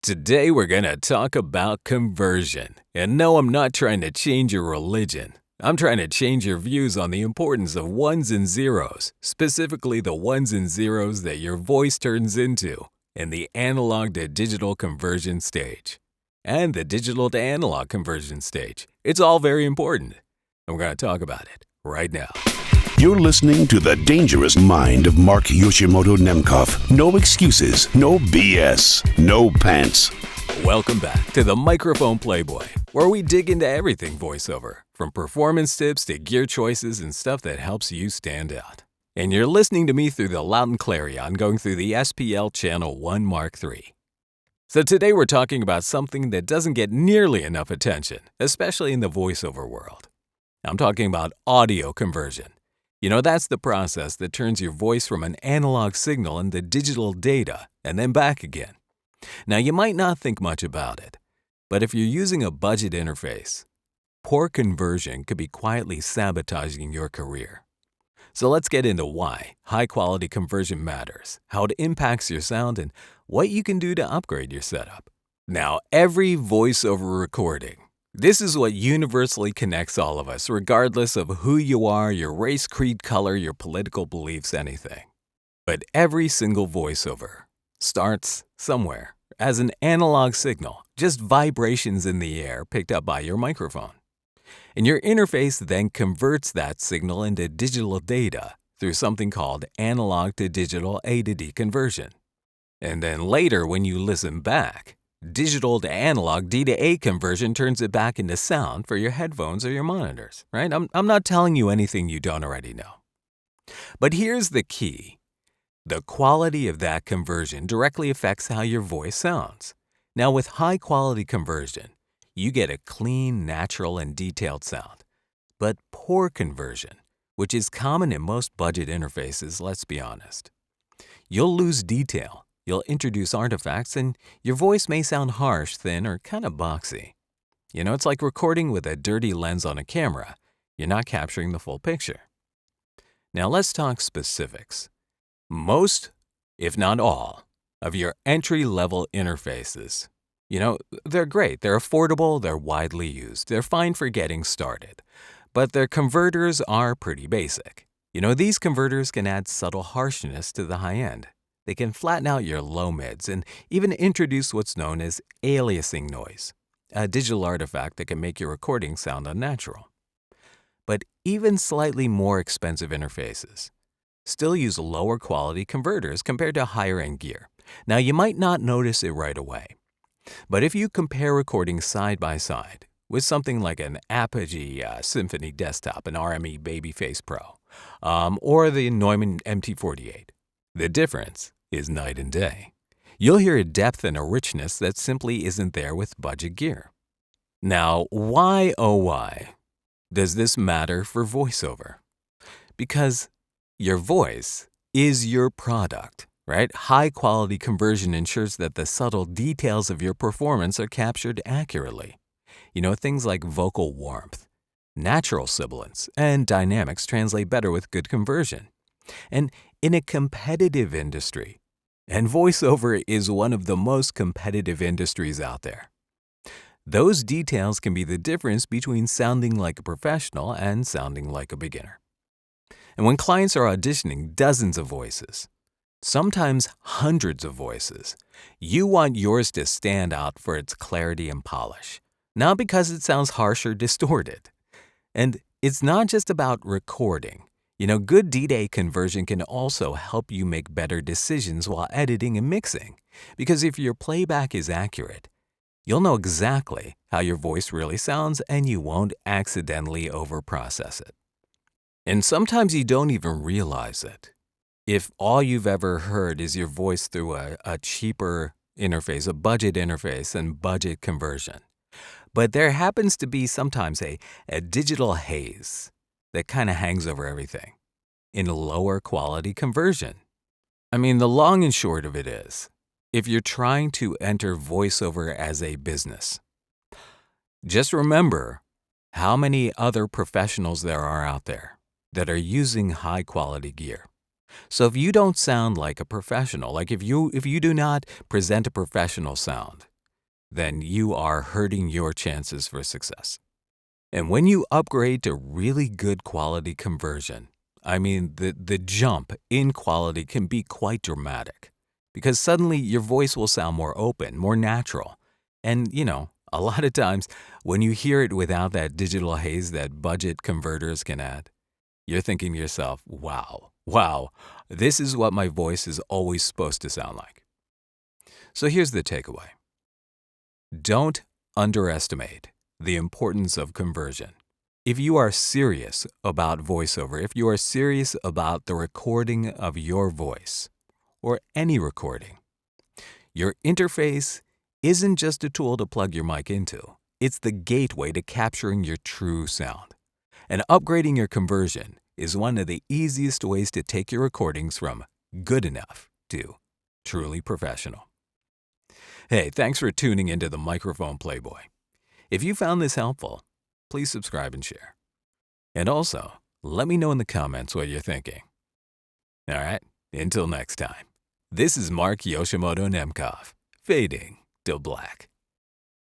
Today we're going to talk about conversion. And no, I'm not trying to change your religion. I'm trying to change your views on the importance of ones and zeros, specifically the ones and zeros that your voice turns into in the analog to digital conversion stage and the digital to analog conversion stage. It's all very important. And we're going to talk about it right now. You're listening to The Dangerous Mind of Mark Yoshimoto Nemkov. No excuses, no BS, no pants. Welcome back to the Microphone Playboy, where we dig into everything voiceover, from performance tips to gear choices and stuff that helps you stand out. And you're listening to me through the Loud and Clarion going through the SPL Channel 1 Mark III. So today we're talking about something that doesn't get nearly enough attention, especially in the voiceover world. I'm talking about audio conversion. You know, that's the process that turns your voice from an analog signal into digital data and then back again. Now, you might not think much about it, but if you're using a budget interface, poor conversion could be quietly sabotaging your career. So let's get into why high-quality conversion matters, how it impacts your sound, and what you can do to upgrade your setup. Now, every voiceover recording, this is what universally connects all of us, regardless of who you are, your race, creed, color, your political beliefs, anything. But every single voiceover starts somewhere as an analog signal, just vibrations in the air picked up by your microphone. And your interface then converts that signal into digital data through something called analog to digital A to D conversion. And then later, when you listen back, digital to analog D to A conversion turns it back into sound for your headphones or your monitors, right? I'm not telling you anything you don't already know. But here's the key. The quality of that conversion directly affects how your voice sounds. Now, with high-quality conversion, you get a clean, natural, and detailed sound. But poor conversion, which is common in most budget interfaces, let's be honest. You'll lose detail. You'll introduce artifacts, and your voice may sound harsh, thin, or kind of boxy. You know, it's like recording with a dirty lens on a camera. You're not capturing the full picture. Now, let's talk specifics. Most, if not all, of your entry-level interfaces, you know, they're great. They're affordable. They're widely used. They're fine for getting started. But their converters are pretty basic. You know, these converters can add subtle harshness to the high end. They can flatten out your low mids and even introduce what's known as aliasing noise, a digital artifact that can make your recording sound unnatural. But even slightly more expensive interfaces still use lower quality converters compared to higher end gear. Now, you might not notice it right away, but if you compare recordings side by side with something like an Apogee Symphony Desktop, an RME Babyface Pro, or the Neumann MT48, the difference is night and day. You'll hear a depth and a richness that simply isn't there with budget gear. Now, why, oh why, does this matter for voiceover? Because your voice is your product, right? High-quality conversion ensures that the subtle details of your performance are captured accurately. You know, things like vocal warmth, natural sibilance, and dynamics translate better with good conversion. And in a competitive industry, and voiceover is one of the most competitive industries out there, those details can be the difference between sounding like a professional and sounding like a beginner. And when clients are auditioning dozens of voices, sometimes hundreds of voices, you want yours to stand out for its clarity and polish, not because it sounds harsh or distorted. And it's not just about recording. You know, good D-Day conversion can also help you make better decisions while editing and mixing, because if your playback is accurate, you'll know exactly how your voice really sounds and you won't accidentally overprocess it. And sometimes you don't even realize it. If all you've ever heard is your voice through a cheaper interface, a budget interface, and budget conversion. But there happens to be sometimes a digital haze that kind of hangs over everything in a lower quality conversion. I mean, the long and short of it is, if you're trying to enter voiceover as a business, just remember how many other professionals there are out there that are using high quality gear. So if you don't sound like a professional, like if you do not present a professional sound, then you are hurting your chances for success. And when you upgrade to really good quality conversion, I mean, the jump in quality can be quite dramatic because suddenly your voice will sound more open, more natural. And, a lot of times when you hear it without that digital haze that budget converters can add, you're thinking to yourself, wow, this is what my voice is always supposed to sound like. So here's the takeaway. Don't underestimate the importance of conversion. If you are serious about voiceover, if you are serious about the recording of your voice, or any recording, your interface isn't just a tool to plug your mic into. It's the gateway to capturing your true sound. And upgrading your conversion is one of the easiest ways to take your recordings from good enough to truly professional. Hey, thanks for tuning into the Microphone Playboy. If you found this helpful, please subscribe and share. And also, let me know in the comments what you're thinking. All right, until next time. This is Mark Yoshimoto Nemkov, fading to black.